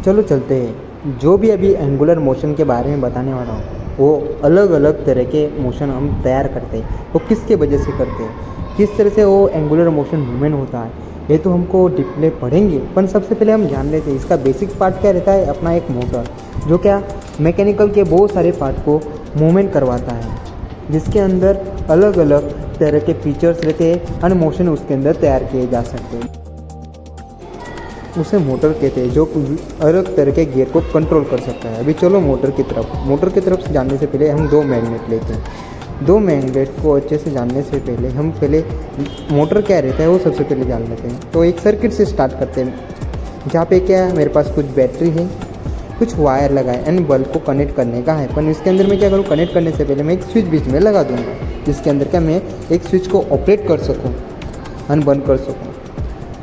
चलो चलते हैं। जो भी अभी एंगुलर मोशन के बारे में बताने वाला हूँ वो अलग अलग तरह के मोशन हम तैयार करते हैं। वो किसके वजह से करते हैं, किस तरह से वो एंगुलर मोशन मूवमेंट होता है, ये तो हमको डिप्ले पढ़ेंगे। पर सबसे पहले हम जान लेते हैं इसका बेसिक पार्ट क्या रहता है। अपना एक मोटर जो क्या मैकेनिकल के बहुत सारे पार्ट को मूवमेंट करवाता है, जिसके अंदर अलग अलग तरह के फीचर्स रहते हैं और मोशन उसके अंदर तैयार किए जा सकते हैं। उसे मोटर कहते हैं जो अलग तरह के गियर को कंट्रोल कर सकता है। अभी चलो मोटर की तरफ से जानने से पहले हम दो मैग्नेट लेते हैं। दो मैग्नेट को अच्छे से जानने से पहले हम पहले मोटर क्या रहता है वो सबसे पहले जान लेते हैं। तो एक सर्किट से स्टार्ट करते हैं जहाँ पे क्या है, मेरे पास कुछ बैटरी है, कुछ वायर लगा है एंड बल्ब को कनेक्ट करने का है। पर इसके अंदर मैं क्या करूँ, कनेक्ट करने से पहले मैं एक स्विच बीच में लगा दूँगा, जिसके अंदर क्या मैं एक स्विच को ऑपरेट कर सकूँ एंड बंद कर सकूँ,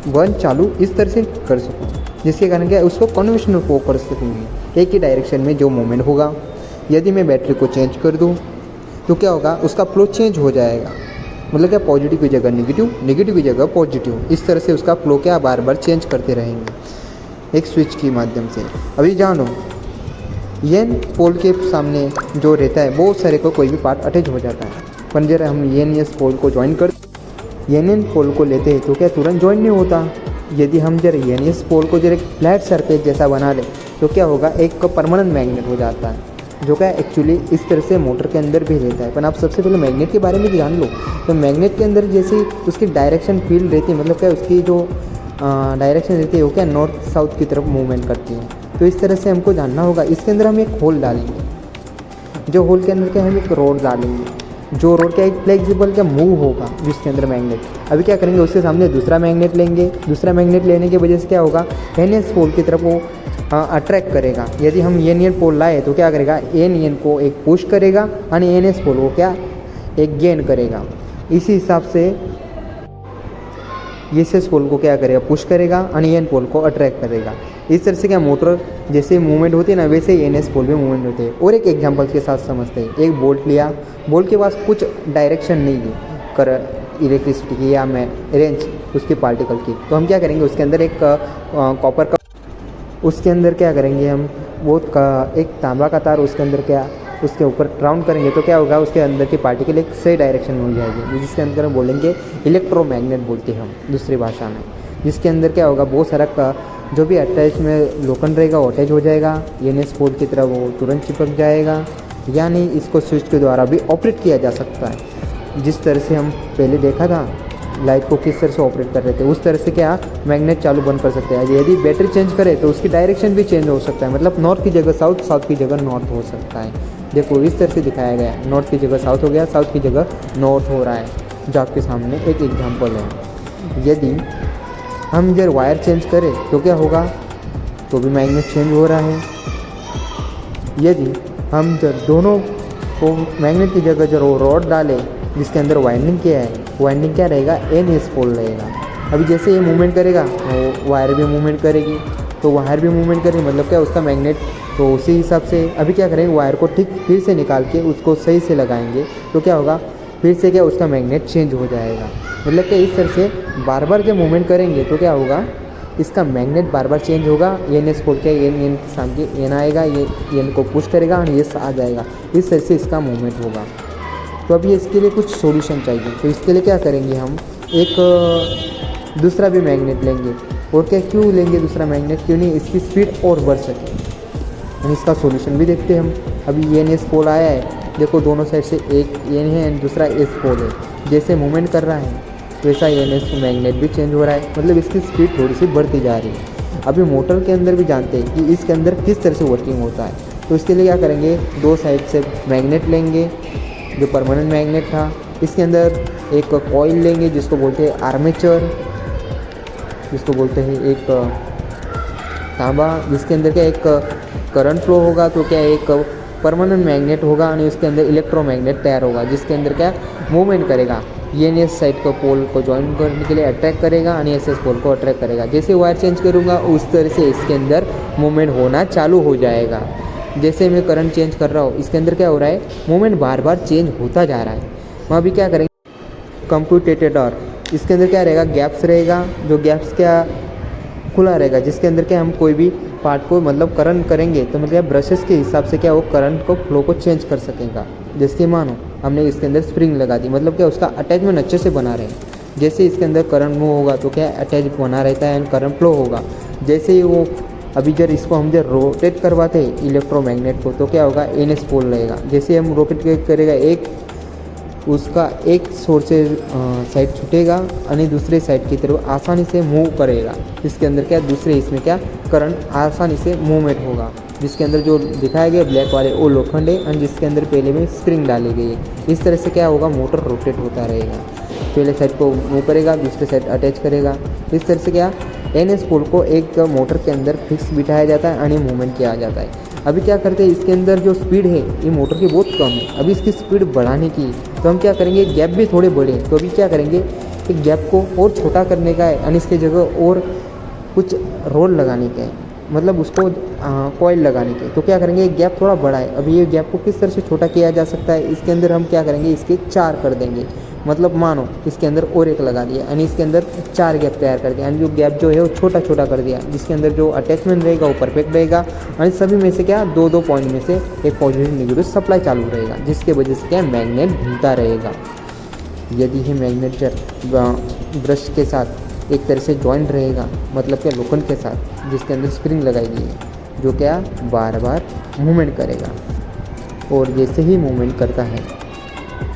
बंद चालू इस तरह से कर सकूँ, जिसके कारण क्या उसको कन्वेंशनल फ्लो कर सकूँगी एक ही डायरेक्शन में जो मूवमेंट होगा। यदि मैं बैटरी को चेंज कर दूँ तो क्या होगा, उसका फ्लो चेंज हो जाएगा। मतलब क्या, पॉजिटिव की जगह नेगेटिव, नेगेटिव की जगह पॉजिटिव, इस तरह से उसका फ्लो क्या बार बार चेंज करते रहेंगे एक स्विच के माध्यम से। अभी जानो एन पोल के सामने जो रहता है बहुत सारे को कोई भी पार्ट अटैच हो जाता है। पर जरा हम एन एस पोल को ज्वाइन कर एन पोल को लेते हैं तो क्या तुरंत ज्वाइन नहीं होता। यदि हम जरा एन एस पोल को जरा फ्लैट सरफेस जैसा बना ले तो क्या होगा, एक परमानेंट मैग्नेट हो जाता है, जो क्या एक्चुअली इस तरह से मोटर के अंदर भी रहता है। पर आप सबसे पहले मैग्नेट के बारे में जान लो। तो मैग्नेट के अंदर जैसे उसकी डायरेक्शन फील्ड रहती है, मतलब क्या उसकी जो डायरेक्शन रहती है वो क्या नॉर्थ साउथ की तरफ मूवमेंट करती है। तो इस तरह से हमको जानना होगा। इसके अंदर हम एक होल डालेंगे, जो होल के अंदर क्या हम एक रोड डालेंगे, जो रोड क्या एक फ्लेक्सिबल क्या मूव होगा जिसके अंदर मैग्नेट। अभी क्या करेंगे, उसके सामने दूसरा मैग्नेट लेंगे। दूसरा मैग्नेट लेने की वजह से क्या होगा, एन एस पोल की तरफ वो अट्रैक्ट करेगा। यदि हम एन पोल लाए तो क्या करेगा, एन को एक पुश करेगा और एन एस पोल को क्या एक गेन करेगा। इसी हिसाब से एस एस पोल को क्या करेगा, पुश करेगा और एन पोल को अट्रैक्ट करेगा। इस तरह से क्या मोटर जैसे मूवमेंट होती है ना, वैसे ही एन एस पोल भी मूवमेंट होते हैं। और एक एग्जांपल के साथ समझते हैं। एक बोल्ट लिया, बोल्ट के पास कुछ डायरेक्शन नहीं है कर इलेक्ट्रिसिटी की या मैं रेंज उसकी पार्टिकल की, तो हम क्या करेंगे, उसके अंदर एक कॉपर का उसके अंदर क्या करेंगे हम एक तांबा का तार उसके अंदर क्या उसके ऊपर राउंड करेंगे तो क्या होगा, उसके अंदर की पार्टिकल एक सही डायरेक्शन में हो जाएगी, जिसके अंदर हम बोलेंगे इलेक्ट्रोमैग्नेट बोलते हैं हम दूसरी भाषा में। जिसके अंदर क्या होगा, बहुत सारा जो भी अटैच में लोखंड रहेगा वो अटैच हो जाएगा, एन एस पोल की तरह वो तुरंत चिपक जाएगा। यानी इसको स्विच के द्वारा भी ऑपरेट किया जा सकता है। जिस तरह से हम पहले देखा था लाइट को किस तरह से ऑपरेट कर रहे थे, उस तरह से क्या मैग्नेट चालू बंद कर सकते हैं। यदि बैटरी चेंज करे तो उसकी डायरेक्शन भी चेंज हो सकता है, मतलब नॉर्थ की जगह साउथ, साउथ की जगह नॉर्थ हो सकता है। देखो इस तरह से दिखाया गया है, नॉर्थ की जगह साउथ हो गया, साउथ की जगह नॉर्थ हो रहा है, जो आपके सामने एक एग्जाम्पल है। यदि हम जब वायर चेंज करें तो क्या होगा, तो भी मैग्नेट चेंज हो रहा है। यदि हम जब दोनों को मैग्नेट की जगह जो रॉड डालें जिसके अंदर वाइंडिंग किया है, वाइंडिंग क्या रहेगा, एन एस पोल रहेगा। अभी जैसे ये मूवमेंट करेगा तो वायर भी मूवमेंट करेगी, तो वायर भी मूवमेंट करेगी, मतलब क्या उसका मैग्नेट। तो उसी हिसाब से अभी क्या करेंगे, वायर को ठीक फिर से निकाल के उसको सही से लगाएंगे तो क्या होगा, फिर से क्या उसका मैग्नेट चेंज हो जाएगा। मतलब कि इस तरह से बार बार जब मूवमेंट करेंगे तो क्या होगा, इसका मैग्नेट बार बार चेंज होगा। एन एस पोल के एन सामने एन आएगा, ये एन को पुश करेगा और ये आ जाएगा, इस तरह से इसका मूवमेंट होगा। तो अभी इसके लिए कुछ सॉल्यूशन चाहिए, तो इसके लिए क्या करेंगे, हम एक दूसरा भी मैग्नेट लेंगे। और क्या क्यों लेंगे दूसरा मैग्नेट, क्यों नहीं इसकी स्पीड और बढ़ सके। और इसका सॉल्यूशन भी देखते हैं हम। अभी एन एस पोल आया है, देखो दोनों साइड से एक एन है एंड दूसरा एस पोल है, जैसे मूवमेंट कर रहा है वैसा एन एस मैग्नेट भी चेंज हो रहा है, मतलब इसकी स्पीड थोड़ी सी बढ़ती जा रही है। अभी मोटर के अंदर भी जानते हैं कि इसके अंदर किस तरह से वर्किंग होता है। तो इसके लिए क्या करेंगे, दो साइड से मैग्नेट लेंगे, जो परमानेंट मैग्नेट था। इसके अंदर एक कॉइल लेंगे जिसको बोलते हैं आर्मेचर, जिसको बोलते हैं एक तांबा, जिसके अंदर क्या एक करंट फ्लो होगा, तो क्या एक परमानेंट मैग्नेट होगा और उसके अंदर इलेक्ट्रोमैग्नेट तैयार होगा, जिसके अंदर क्या मूवमेंट करेगा। एन एस साइड का पोल को ज्वाइन करने के लिए अट्रैक्ट करेगा और एस एस पोल को अट्रैक्ट करेगा। जैसे वायर चेंज करूँगा उस तरह से इसके अंदर मूवमेंट होना चालू हो जाएगा। जैसे मैं करंट चेंज कर रहा हूँ, इसके अंदर क्या हो रहा है, मूवमेंट बार बार चेंज होता जा रहा है। वहाँ भी क्या करेंगे, कंप्यूटेटर, इसके अंदर क्या रहेगा, गैप्स रहेगा, जो गैप्स क्या खुला रहेगा, जिसके अंदर क्या हम कोई भी पार्ट को मतलब करंट करेंगे तो मतलब ब्रशेस के हिसाब से क्या वो करंट को फ्लो को चेंज कर सकेगा। जैसे मानो हमने इसके अंदर स्प्रिंग लगा दी, मतलब क्या उसका अटैचमेंट अच्छे से बना रहे। जैसे इसके अंदर करंट मूव होगा तो क्या अटैच बना रहता है एंड करंट फ्लो होगा। जैसे ही वो अभी जब इसको हम जब रोटेट करवाते हैं इलेक्ट्रोमैग्नेट को तो क्या होगा एनएस पोल रहेगा। जैसे हम रोटेट करेगा एक उसका एक सोर्स से साइड छूटेगा और दूसरे साइड की तरफ आसानी से मूव करेगा। इसके अंदर क्या दूसरे इसमें क्या करंट आसानी से मूवमेंट होगा। जिसके अंदर जो दिखाया गया ब्लैक वाले वो लोखंड है और जिसके अंदर पहले में स्प्रिंग डाली गई है। इस तरह से क्या होगा मोटर रोटेट होता रहेगा, पहले साइड को मूव करेगा दूसरे साइड अटैच करेगा। इस तरह से क्या एनएस पोल को एक मोटर के अंदर फिक्स बिठाया जाता है और मूवमेंट किया जाता है। अभी क्या करते हैं इसके अंदर जो स्पीड है ये मोटर की बहुत कम है। अभी इसकी स्पीड बढ़ाने की तो हम क्या करेंगे गैप भी थोड़े बड़े, तो अभी क्या करेंगे एक गैप को और छोटा करने का है और इसकी जगह और कुछ रोल लगाने का है, मतलब उसको कॉइल लगाने के। तो क्या करेंगे एक गैप थोड़ा बड़ा है, अभी ये गैप को किस तरह से छोटा किया जा सकता है। इसके अंदर हम क्या करेंगे इसके 4 कर देंगे, मतलब मानो इसके अंदर और एक लगा दिया यानी इसके अंदर 4 गैप तैयार कर दिया यानी जो गैप जो है वो छोटा छोटा कर दिया, जिसके अंदर जो अटैचमेंट रहेगा वो परफेक्ट रहेगा और सभी में से क्या 2-2 पॉइंट में से एक पॉजिटिव नेगेटिव सप्लाई चालू रहेगा, जिसके वजह से क्या मैग्नेट घूमता रहेगा। यदि ये मैग्नेट ब्रश के साथ एक तरह से जॉइंट रहेगा, मतलब क्या लोखंड के साथ जिसके अंदर स्प्रिंग लगाई गई है जो क्या बार बार मूवमेंट करेगा और जैसे ही मूवमेंट करता है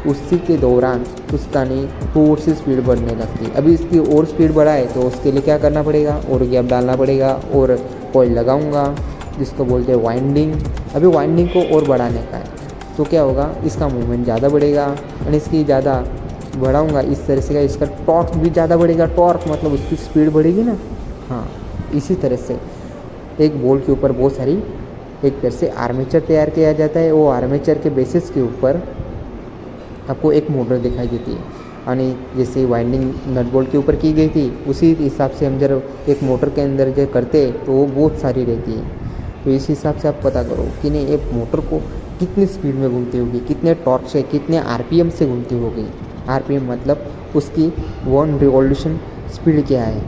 उसी के दौरान उसका नहीं और से स्पीड बढ़ने लगती है। अभी इसकी और स्पीड बढ़ाए तो उसके लिए क्या करना पड़ेगा और गैप डालना पड़ेगा और कॉइल लगाऊंगा जिसको बोलते हैं वाइंडिंग। अभी वाइंडिंग को और बढ़ाने का है तो क्या होगा इसका मूवमेंट ज़्यादा बढ़ेगा और इसकी ज़्यादा बढ़ाऊंगा इस तरह से इसका टॉर्क भी ज़्यादा बढ़ेगा। टॉर्क मतलब उसकी स्पीड बढ़ेगी ना। हाँ, इसी तरह से एक बॉल के ऊपर बहुत सारी एक तरह से आर्मेचर तैयार किया जाता है। वो आर्मेचर के बेसिस के ऊपर आपको एक मोटर दिखाई देती है यानी जैसे वाइंडिंग नट बोल्ट के ऊपर की गई थी उसी हिसाब से हम जब एक मोटर के अंदर जो करते तो वो बहुत सारी रहती है। तो इस हिसाब से आप पता करो कि नहीं एक मोटर को कितनी स्पीड में घूमती होगी, कितने टॉर्क से कितने आरपीएम से घूमती होगी। आरपीएम मतलब उसकी 1 रिवॉल्यूशन स्पीड क्या है।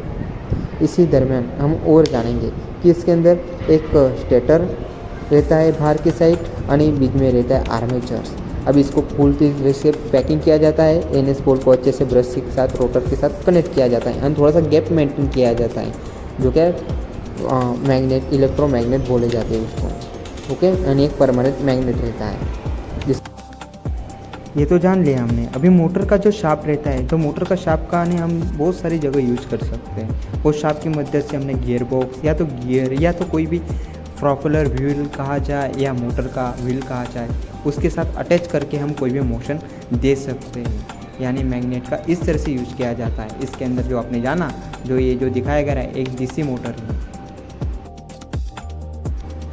इसी दरमियान हम और जानेंगे कि इसके अंदर एक स्टेटर रहता है बाहर की साइड और बीच में रहता है आर्मेचर। अब इसको फुल तरह से पैकिंग किया जाता है, एनएस पोल को अच्छे से ब्रश के साथ रोटर के साथ कनेक्ट किया जाता है और थोड़ा सा गैप मेंटेन किया जाता है जो क्या मैग्नेट इलेक्ट्रोमैग्नेट बोले जाते हैं उसको। ओके, यानी एक परमानेंट मैग्नेट रहता है जिस ये तो जान लिया हमने। अभी मोटर का जो शाफ्ट रहता है तो मोटर का शाफ्ट का हम बहुत सारी जगह यूज कर सकते हैं। वो शाफ्ट की मदद से हमने गियर बॉक्स या तो गियर या तो कोई भी प्रोपेलर व्हील कहा जाए या मोटर का व्हील कहा जाए उसके साथ अटैच करके हम कोई भी मोशन दे सकते हैं। यानी मैग्नेट का इस तरह से यूज किया जाता है। इसके अंदर जो आपने जाना जो ये जो दिखाया गया है एक डीसी मोटर है।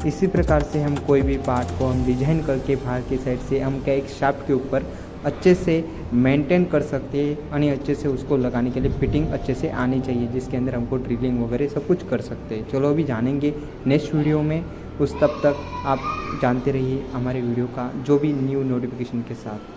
इसी प्रकार से हम कोई भी पार्ट को हम डिजाइन करके बाहर की साइड से हम क्या एक शाफ्ट के ऊपर अच्छे से मेंटेन कर सकते हैं और अच्छे से उसको लगाने के लिए फिटिंग अच्छे से आनी चाहिए जिसके अंदर हमको ड्रिलिंग वगैरह सब कुछ कर सकते हैं। चलो अभी जानेंगे नेक्स्ट वीडियो में। उस तब तक आप जानते रहिए हमारे वीडियो का जो भी न्यू नोटिफिकेशन के साथ।